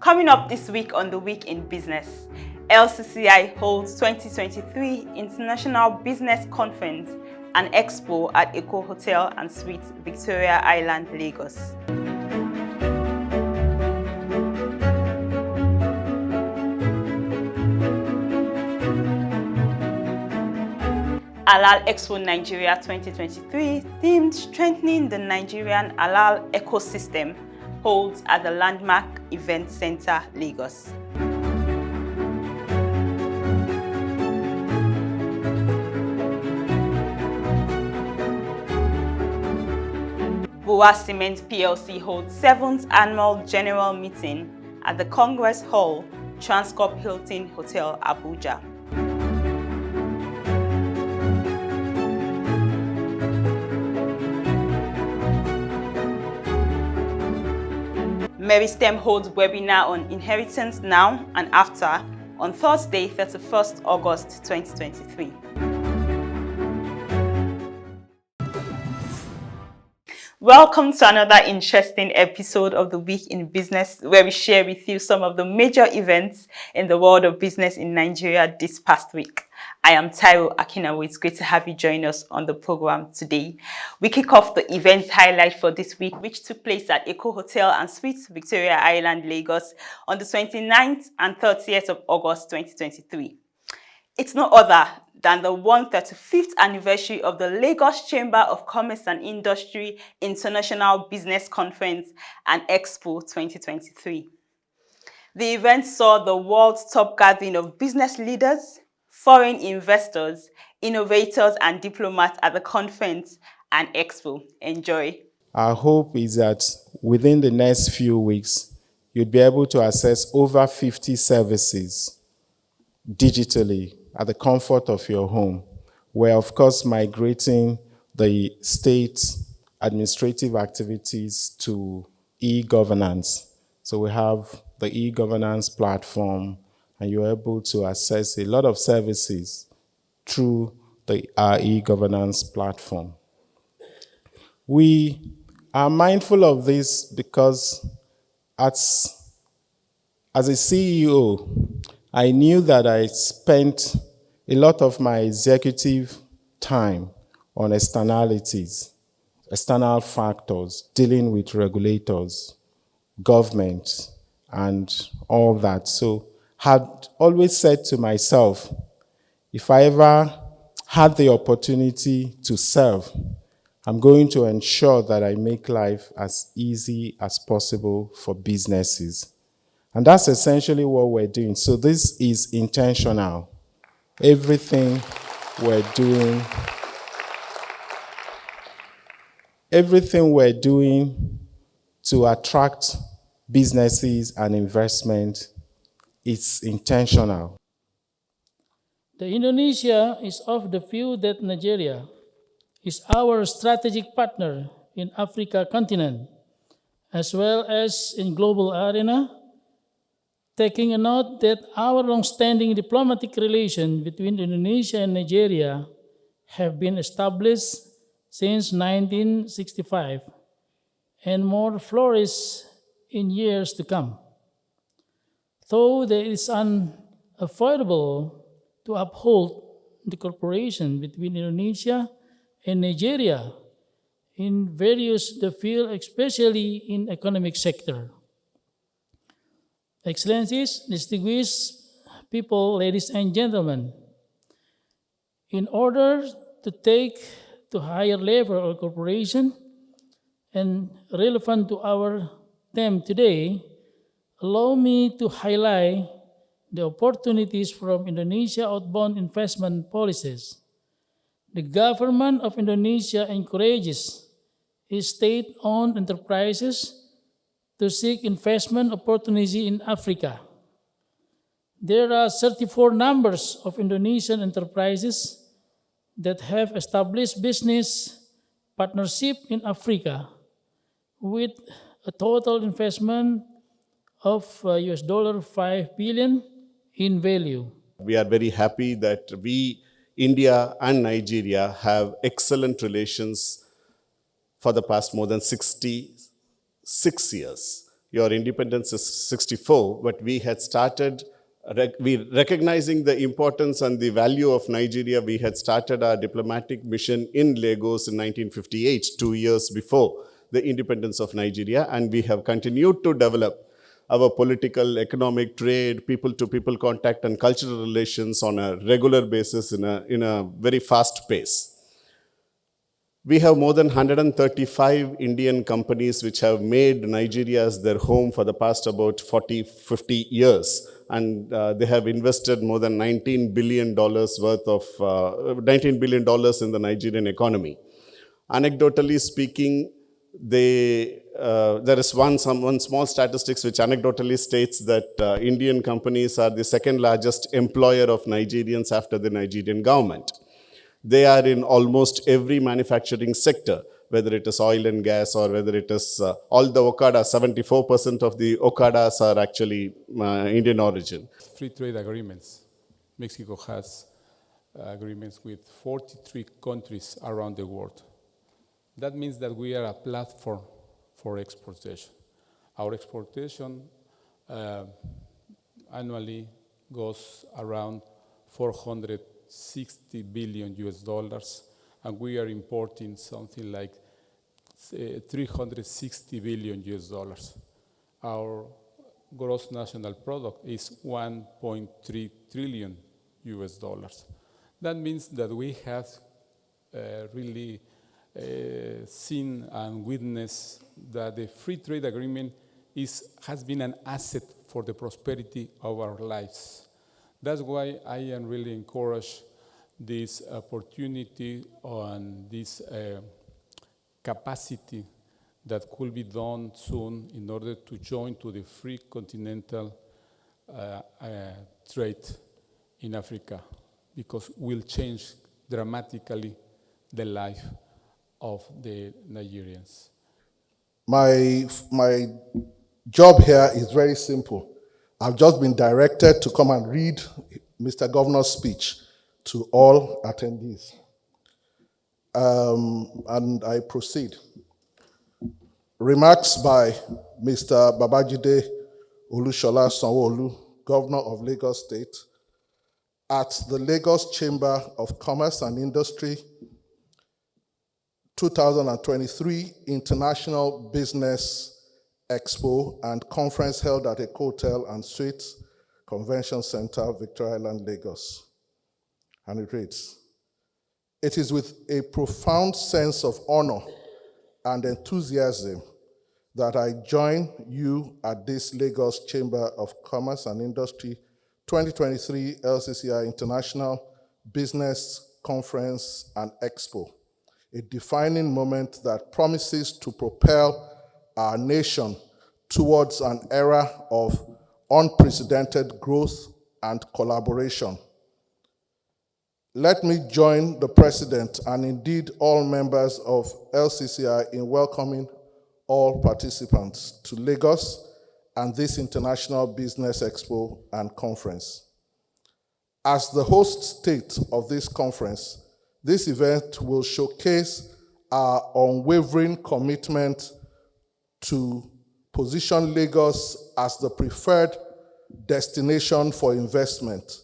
Coming up this week on The Week in Business, LCCI holds 2023 International Business Conference and Expo at Eco Hotel and Suites, Victoria Island, Lagos. Halal Expo Nigeria 2023, themed Strengthening the Nigerian Halal Ecosystem, holds at the Landmark Event Center, Lagos. Boa Cement PLC holds 7th Annual General Meeting at the Congress Hall, Transcorp Hilton Hotel, Abuja. Meristem holds webinar on inheritance now and after on Thursday, 31st August 2023. Welcome to another interesting episode of The Week in Business, where we share with you some of the major events in the world of business in Nigeria this past week. I am Taiwo Akinawo. It's great to have you join us on the program today. We kick off the event highlight for this week, which took place at Eco Hotel and Suites, Victoria Island, Lagos, on the 29th and 30th of August 2023. It's no other than the 135th anniversary of the Lagos Chamber of Commerce and Industry International Business Conference and Expo 2023. The event saw the world's top gathering of business leaders, foreign investors, innovators, and diplomats at the conference and expo. Enjoy. Our hope is that within the next few weeks, you'll be able to access over 50 services digitally at the comfort of your home. We're, of course, migrating the state administrative activities to e-governance. So we have the e-governance platform, and you're able to access a lot of services through our e-governance platform. We are mindful of this because as a CEO, I knew that I spent a lot of my executive time on externalities, external factors, dealing with regulators, government, and all that. So had always said to myself, if I ever had the opportunity to serve, I'm going to ensure that I make life as easy as possible for businesses. And that's essentially what we're doing. So this is intentional. Everything we're doing to attract businesses and investment, it's intentional. The Indonesia is of the view that Nigeria is our strategic partner in Africa continent, as well as in global arena, taking a note that our long-standing diplomatic relations between Indonesia and Nigeria have been established since 1965 and more flourish in years to come. Though there is unavoidable to uphold the cooperation between Indonesia and Nigeria in various fields, especially in economic sector. Excellencies, distinguished people, ladies and gentlemen, in order to take to higher level of cooperation and relevant to our theme today, allow me to highlight the opportunities from Indonesia outbound investment policies. The government of Indonesia encourages its state-owned enterprises to seek investment opportunities in Africa. There are 34 numbers of Indonesian enterprises that have established business partnership in Africa with a total investment of $5 billion in value. We are very happy that India and Nigeria have excellent relations for the past more than 66 years. Your independence is 64, but we had started, recognizing the importance and the value of Nigeria, we had started our diplomatic mission in Lagos in 1958, 2 years before the independence of Nigeria, and we have continued to develop our political, economic, trade, people-to-people contact, and cultural relations on a regular basis in a very fast pace. We have more than 135 Indian companies which have made Nigeria as their home for the past about 40, 50 years. And they have invested more than $19 billion worth of, $19 billion in the Nigerian economy. Anecdotally speaking, there is one small statistics which anecdotally states that Indian companies are the second largest employer of Nigerians after the Nigerian government. They are in almost every manufacturing sector, whether it is oil and gas or whether it is all the Okadas. 74% of the Okadas are actually Indian origin. Free trade agreements. Mexico has agreements with 43 countries around the world. That means that we are a platform for exportation. Our exportation annually goes around 460 billion US dollars, and we are importing something like 360 billion US dollars. Our gross national product is 1.3 trillion US dollars. That means that we have really seen and witnessed that the free trade agreement has been an asset for the prosperity of our lives. That's why I am really encouraged this opportunity and this capacity that could be done soon in order to join to the free continental trade in Africa, because will change dramatically the life of the Nigerians. My job here is very simple. I've just been directed to come and read Mr. Governor's speech to all attendees. And I proceed. Remarks by Mr. Babajide Olushola Sanwo-Olu, Governor of Lagos State, at the Lagos Chamber of Commerce and Industry 2023 International Business Expo and Conference held at a hotel and suites Convention Center, Victoria Island, Lagos. And it reads, "It is with a profound sense of honor and enthusiasm that I join you at this Lagos Chamber of Commerce and Industry 2023 LCCI International Business Conference and Expo, a defining moment that promises to propel our nation towards an era of unprecedented growth and collaboration. Let me join the President and indeed all members of LCCI in welcoming all participants to Lagos and this International Business Expo and Conference. As the host state of this conference, this event will showcase our unwavering commitment to position Lagos as the preferred destination for investment,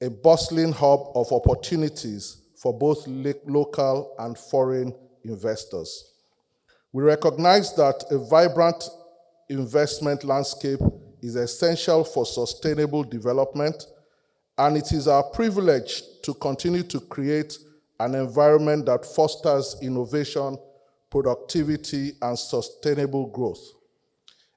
a bustling hub of opportunities for both local and foreign investors. We recognize that a vibrant investment landscape is essential for sustainable development, and it is our privilege to continue to create an environment that fosters innovation, productivity, and sustainable growth.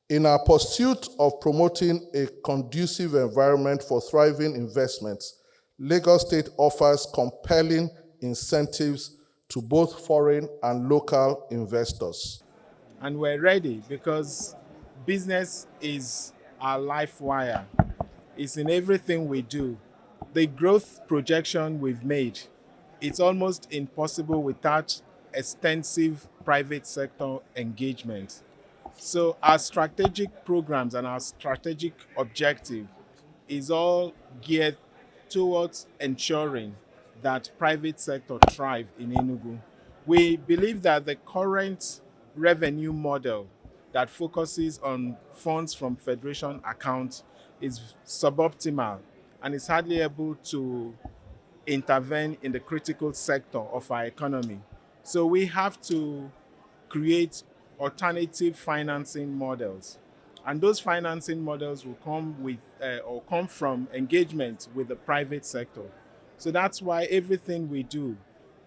In our pursuit of promoting a conducive environment for thriving investments, Lagos State offers compelling incentives to both foreign and local investors. And we're ready because business is our life wire. It's in everything we do. The growth projection we've made, it's almost impossible without extensive private sector engagement. So our strategic programs and our strategic objective is all geared towards ensuring that private sector thrive in Enugu. We believe that the current revenue model that focuses on funds from federation accounts is suboptimal and is hardly able to intervene in the critical sector of our economy. So we have to create alternative financing models. And those financing models will come with or come from engagement with the private sector. So that's why everything we do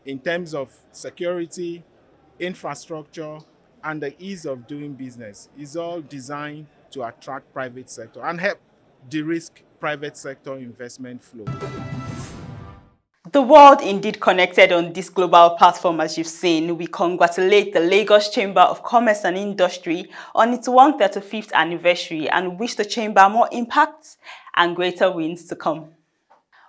in terms of security, infrastructure, and the ease of doing business is all designed to attract private sector and help de-risk private sector investment flow. The world indeed connected on this global platform, as you've seen. We congratulate the Lagos Chamber of Commerce and Industry on its 135th anniversary and wish the chamber more impact and greater wins to come.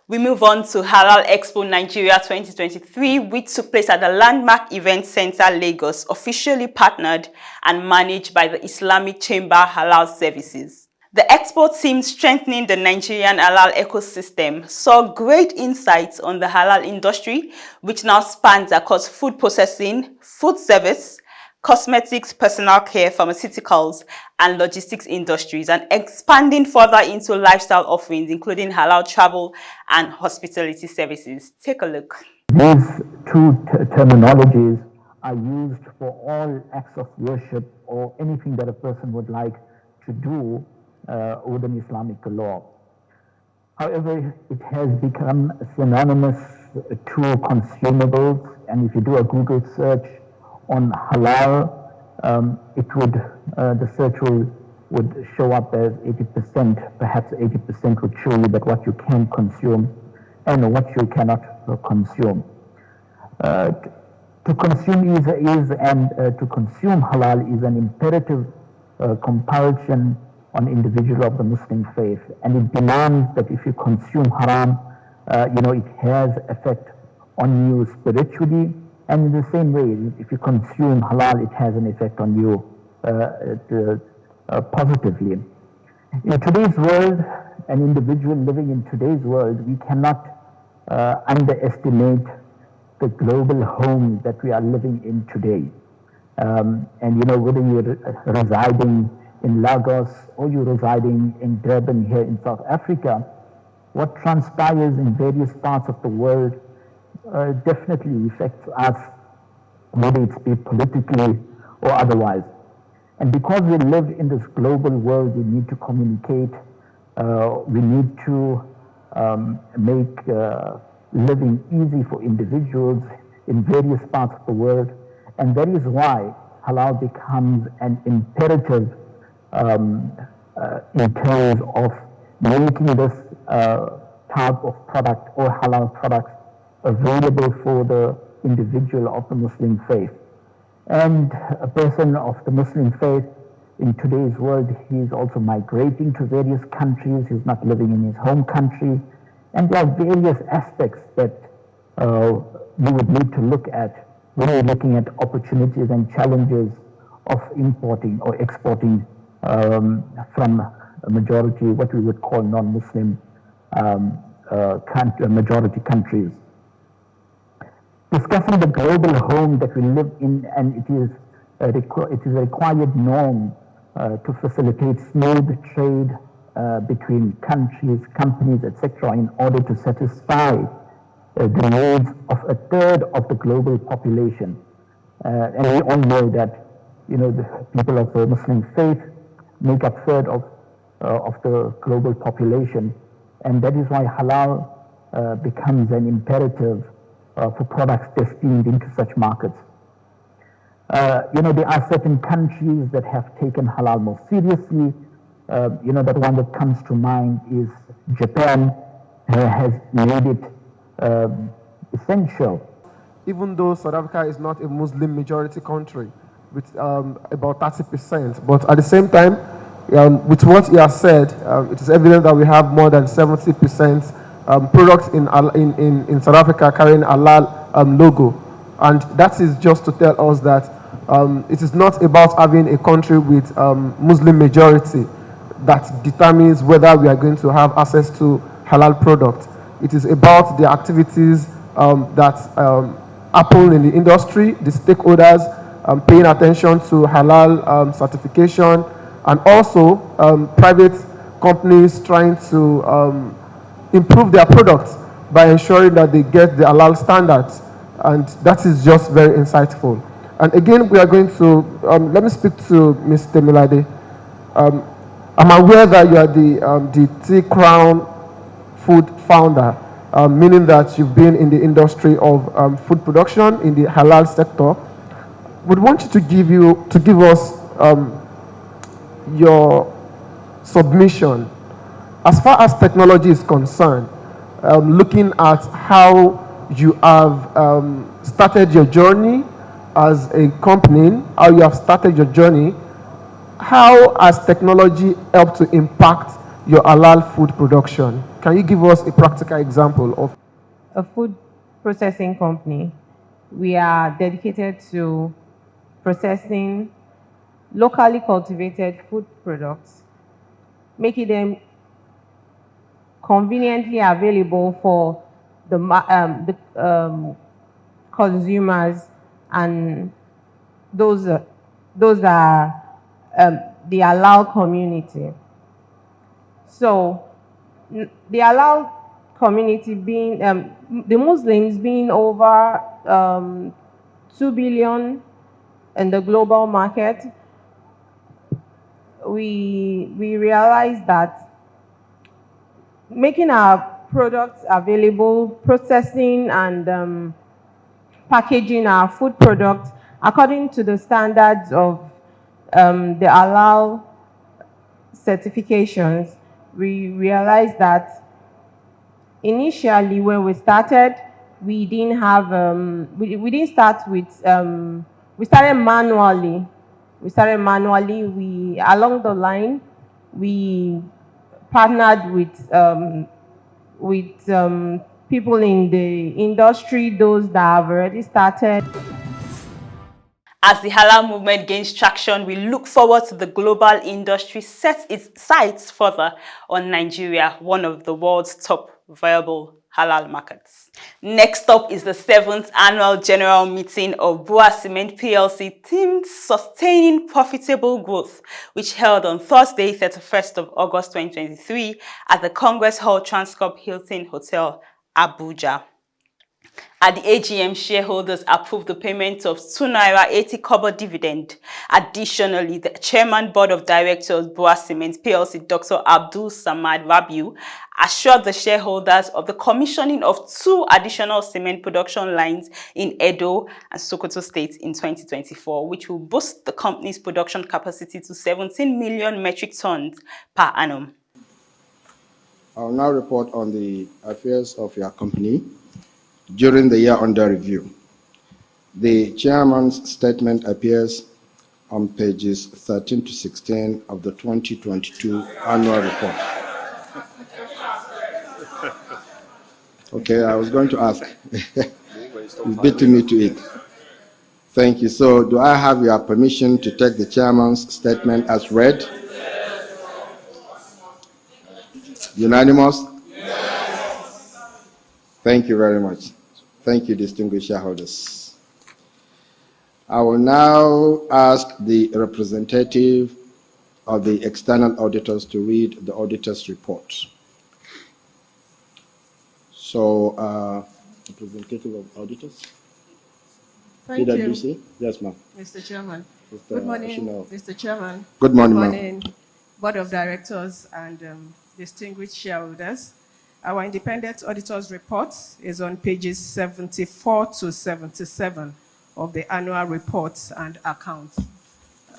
We move on to Halal Expo Nigeria 2023, which took place at the Landmark Event Center, Lagos, officially partnered and managed by the Islamic Chamber Halal Services. The expo team strengthening the Nigerian halal ecosystem saw great insights on the halal industry, which now spans across food processing, food service, cosmetics, personal care, pharmaceuticals, and logistics industries, and expanding further into lifestyle offerings, including halal travel and hospitality services. Take a look. These two terminologies are used for all acts of worship or anything that a person would like to do within Islamic law. However, it has become synonymous to consumables, and if you do a Google search on halal, the search would show up as 80%, perhaps 80% would show you that what you can consume and what you cannot consume. To consume to consume halal is an imperative compulsion on individual of the Muslim faith, and it demands that if you consume haram, it has effect on you spiritually, and in the same way, if you consume halal, it has an effect on you positively. In today's world, an individual living in today's world, we cannot underestimate the global home that we are living in today. Whether you're residing in Lagos or you're residing in Durban here in South Africa, what transpires in various parts of the world definitely affects us, whether it be politically or otherwise. And because we live in this global world, we need to communicate, we need to make living easy for individuals in various parts of the world, and that is why halal becomes an imperative in terms of making this type of product or halal products available for the individual of the Muslim faith. And a person of the Muslim faith in today's world, he is also migrating to various countries. He's not living in his home country. And there are various aspects that you would need to look at when you're looking at opportunities and challenges of importing or exporting from a majority, what we would call non-Muslim majority countries. Discussing the global home that we live in, and it is a required norm to facilitate smooth trade between countries, companies, etc., in order to satisfy the needs of a third of the global population. And we all know that the people of the Muslim faith make up a third of the global population, and that is why halal becomes an imperative for products destined into such markets. There are certain countries that have taken halal more seriously. That one that comes to mind is Japan has made it essential. Even though South Africa is not a Muslim majority country with about 30%, but at the same time, with what he has said, it is evident that we have more than 70% products in South Africa carrying halal logo, and that is just to tell us that it is not about having a country with Muslim majority that determines whether we are going to have access to halal products. It is about the activities that happen in the industry, the stakeholders, paying attention to halal certification, and also private companies trying to improve their products by ensuring that they get the halal standards. And that is just very insightful. And again, we are going to, let me speak to Ms. Temilade. I'm aware that you are the Tea Crown food founder, meaning that you've been in the industry of food production in the halal sector. Would want you to give us your submission as far as technology is concerned, looking at how you have started your journey as a company, how you have started your journey. How has technology helped to impact your halal food production? Can you give us a practical example of a food processing company? We are dedicated to processing locally cultivated food products, making them conveniently available for the consumers and those are the halal community. So the halal community being the Muslims being over 2 billion in the global market, we realize that making our products available, processing and packaging our food products according to the standards of the halal certifications, we realized that initially when we started, we didn't have we didn't start with we started manually. We along the line we partnered with people in the industry, those that have already started. As the halal movement gains traction, we look forward to the global industry sets its sights further on Nigeria, one of the world's top viable halal markets. Next up is the 7th annual general meeting of Bua Cement PLC themed Sustaining Profitable Growth, which held on Thursday, 31st of August 2023 at the Congress Hall Transcorp Hilton Hotel, Abuja. At the AGM, shareholders approved the payment of ₦2.80 dividend. Additionally, the Chairman Board of Directors, Bua Cement PLC, Dr. Abdul Samad Rabiu, assured the shareholders of the commissioning of 2 additional cement production lines in Edo and Sokoto states in 2024, which will boost the company's production capacity to 17 million metric tons per annum. I will now report on the affairs of your company during the year under review. The chairman's statement appears on pages 13 to 16 of the 2022 annual report. Okay, I was going to ask. You beat me to it. Thank you. So, do I have your permission to take the chairman's statement as read? Unanimous? Thank you very much. Thank you, distinguished shareholders. I will now ask the representative of the external auditors to read the auditor's report. So, representative of auditors. Thank you. PwC? Yes, ma'am. Mr. Chairman. Good morning, Mr. Chairman. Good morning, Good ma'am. morning, Board of Directors and distinguished shareholders. Our independent auditor's report is on pages 74 to 77 of the annual reports and accounts.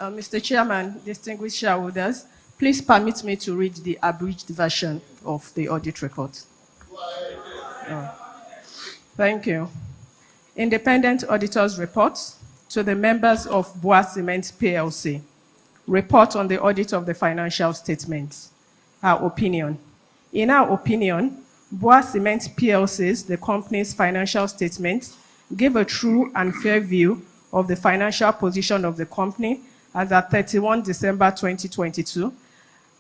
Mr. Chairman, distinguished shareholders, please permit me to read the abridged version of the audit report. Thank you. Independent auditor's report to the members of Bua Cement PLC. Report on the audit of the financial statements. Our opinion. In our opinion, Bua Cement PLC's, the company's financial statements, give a true and fair view of the financial position of the company as at 31 December 2022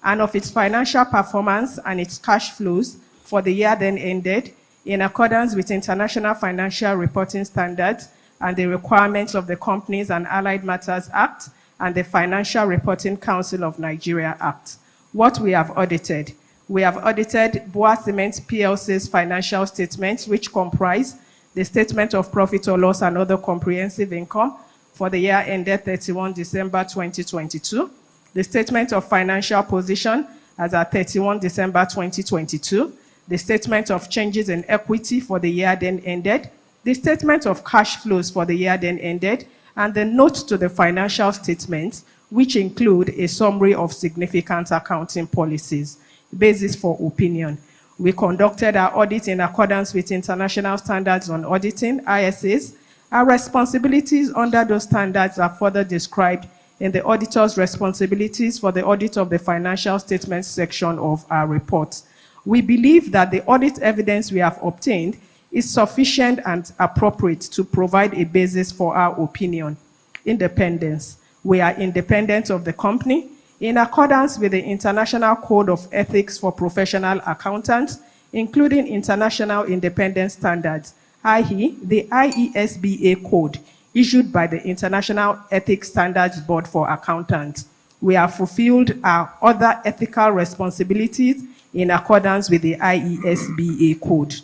and of its financial performance and its cash flows for the year then ended in accordance with International Financial Reporting Standards and the requirements of the Companies and Allied Matters Act and the Financial Reporting Council of Nigeria Act. What we have audited. We have audited Boa Cement PLC's financial statements, which comprise the statement of profit or loss and other comprehensive income for the year ended 31 December 2022, the statement of financial position as at 31 December 2022, the statement of changes in equity for the year then ended, the statement of cash flows for the year then ended, and the note to the financial statements, which include a summary of significant accounting policies. Basis for opinion. We conducted our audit in accordance with International Standards on Auditing, ISAs. Our responsibilities under those standards are further described in the auditor's responsibilities for the audit of the financial statements section of our report. We believe that the audit evidence we have obtained is sufficient and appropriate to provide a basis for our opinion. Independence. We are independent of the company in accordance with the International Code of Ethics for Professional Accountants, including International Independence Standards, i.e., the IESBA Code, issued by the International Ethics Standards Board for Accountants. We have fulfilled our other ethical responsibilities in accordance with the IESBA Code.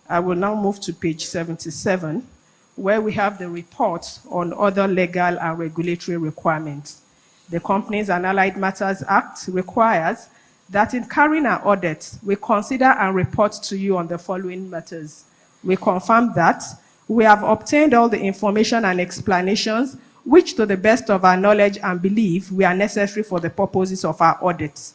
I will now move to page 77, where we have the report on other legal and regulatory requirements. The Companies and Allied Matters Act requires that in carrying our audits, we consider and report to you on the following matters. We confirm that we have obtained all the information and explanations which, to the best of our knowledge and belief, we are necessary for the purposes of our audits.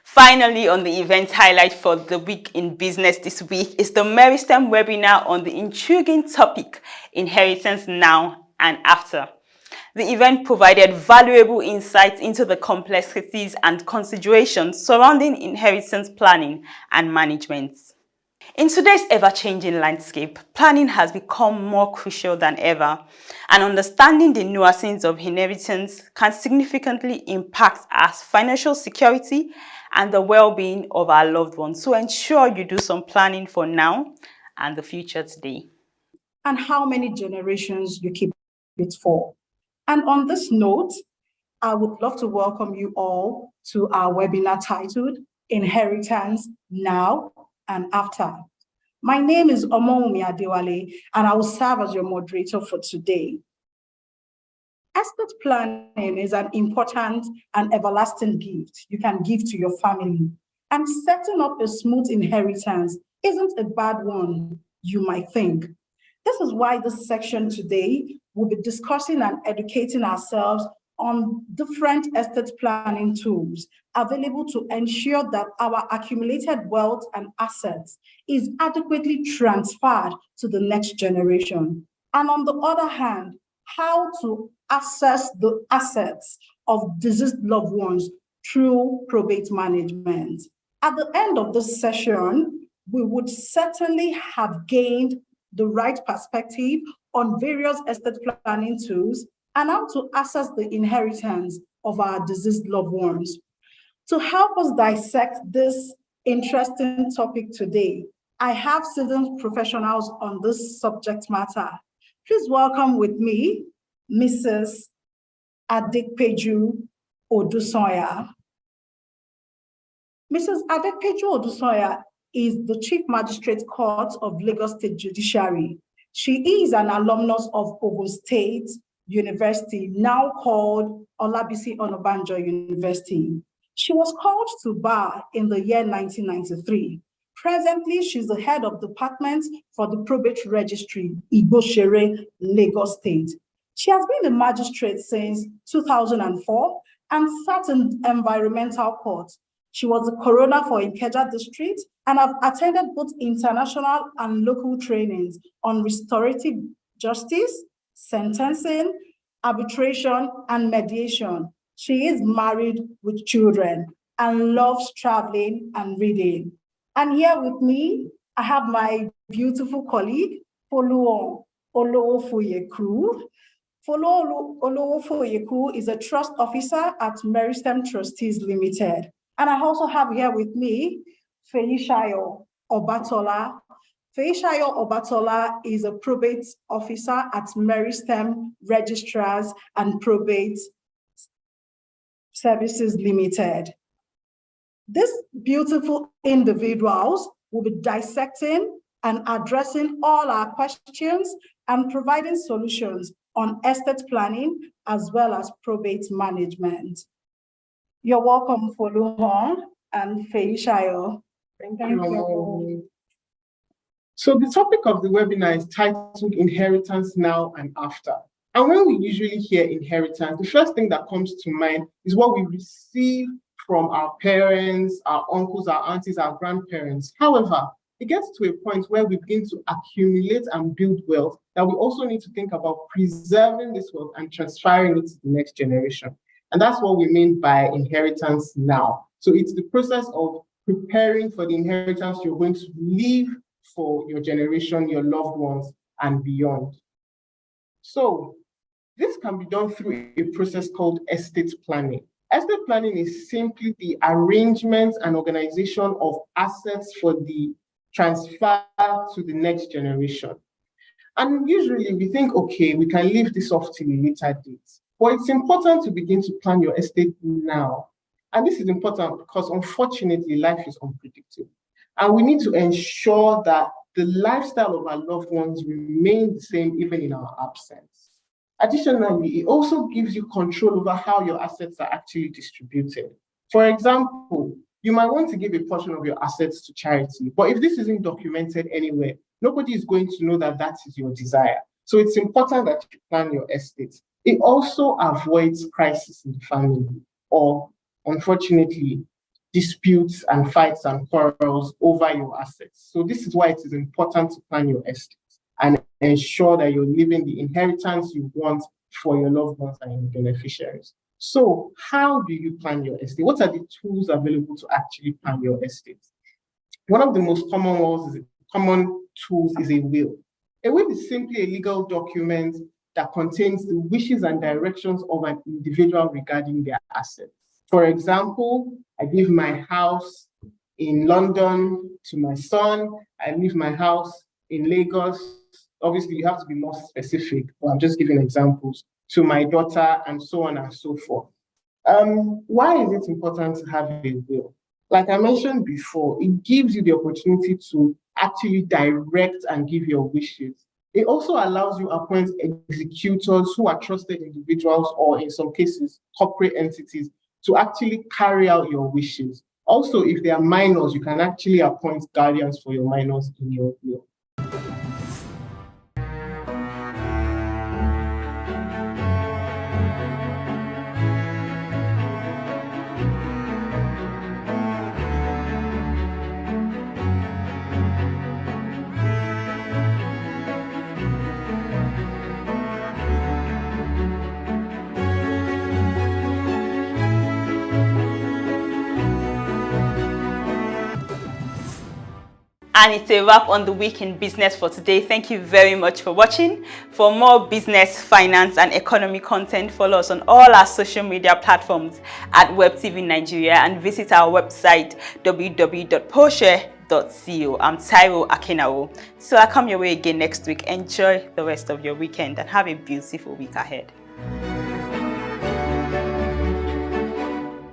Finally, on the event highlight for the week in business this week is the Meristem webinar on the intriguing topic, Inheritance Now and After. The event provided valuable insights into the complexities and considerations surrounding inheritance planning and management. In today's ever-changing landscape, planning has become more crucial than ever, and understanding the nuances of inheritance can significantly impact our financial security and the well-being of our loved ones. So ensure you do some planning for now and the future today. And how many generations you keep it for. And on this note, I would love to welcome you all to our webinar titled Inheritance Now and After. My name is Omoumi Adewale, and I will serve as your moderator for today. Estate planning is an important and everlasting gift you can give to your family. And setting up a smooth inheritance isn't a bad one, you might think. This is why this section today will be discussing and educating ourselves on different estate planning tools available to ensure that our accumulated wealth and assets is adequately transferred to the next generation. And on the other hand, how to assess the assets of deceased loved ones through probate management. At the end of this session, we would certainly have gained the right perspective on various estate planning tools and how to assess the inheritance of our deceased loved ones. To help us dissect this interesting topic today, I have seasoned professionals on this subject matter. Please welcome with me Mrs. Adekpeju Odusoya. Mrs. Adekpeju Odusoya is the Chief Magistrate Court of Lagos State Judiciary. She is an alumnus of Ogun State University, now called Olabisi Onabanjo University. She was called to bar in the year 1993. Presently, she's the head of department for the probate registry, Igbo-Shere, Lagos State. She has been a magistrate since 2004 and sat in environmental court. She was the coroner for Ikeja district and have attended both international and local trainings on restorative justice, sentencing, arbitration, and mediation. She is married with children and loves traveling and reading. And here with me, I have my beautiful colleague, Foluo Olowofoyeku. Foluo Olowofoyeku is a trust officer at Meristem Trustees Limited. And I also have here with me Felicia Obatola. Feishayo Obatola is a probate officer at Meristem Registrars and Probate Services Limited. These beautiful individuals will be dissecting and addressing all our questions and providing solutions on estate planning as well as probate management. You're welcome, Foluhon and Feishayo. Thank you. So the topic of the webinar is titled Inheritance Now and After. And when we usually hear inheritance, the first thing that comes to mind is what we receive from our parents, our uncles, our aunties, our grandparents. However, it gets to a point where we begin to accumulate and build wealth that we also need to think about preserving this wealth and transferring it to the next generation. And that's what we mean by inheritance now. So it's the process of preparing for the inheritance you're going to leave for your generation, your loved ones, and beyond. So this can be done through a process called estate planning. Estate planning is simply the arrangement and organization of assets for the transfer to the next generation. And usually we think, okay, we can leave this off till a later date. But it's important to begin to plan your estate now. And this is important because unfortunately, life is unpredictable. And we need to ensure that the lifestyle of our loved ones remain the same even in our absence. Additionally, it also gives you control over how your assets are actually distributed. For example, you might want to give a portion of your assets to charity, but if this isn't documented anywhere, nobody is going to know that that is your desire. So it's important that you plan your estate. It also avoids crisis in the family or, unfortunately, disputes and fights and quarrels over your assets. So this is why it is important to plan your estate and ensure that you're leaving the inheritance you want for your loved ones and your beneficiaries. So how do you plan your estate? What are the tools available to actually plan your estate? One of the most common tools is a will. A will is simply a legal document that contains the wishes and directions of an individual regarding their assets. For example, I leave my house in London to my son. I leave my house in Lagos. Obviously, you have to be more specific, but I'm just giving examples, to my daughter, and so on and so forth. Why is it important to have a will? Like I mentioned before, it gives you the opportunity to actually direct and give your wishes. It also allows you to appoint executors who are trusted individuals or, in some cases, corporate entities to actually carry out your wishes. Also, if they are minors, you can actually appoint guardians for your minors in your will. And it's a wrap on the Week in Business for today. Thank you very much for watching. For more business, finance, and economy content, follow us on all our social media platforms at WebTVNigeria and visit our website www.poshare.co. I'm Taiwo Akenawo. So I come your way again next week. Enjoy the rest of your weekend and have a beautiful week ahead.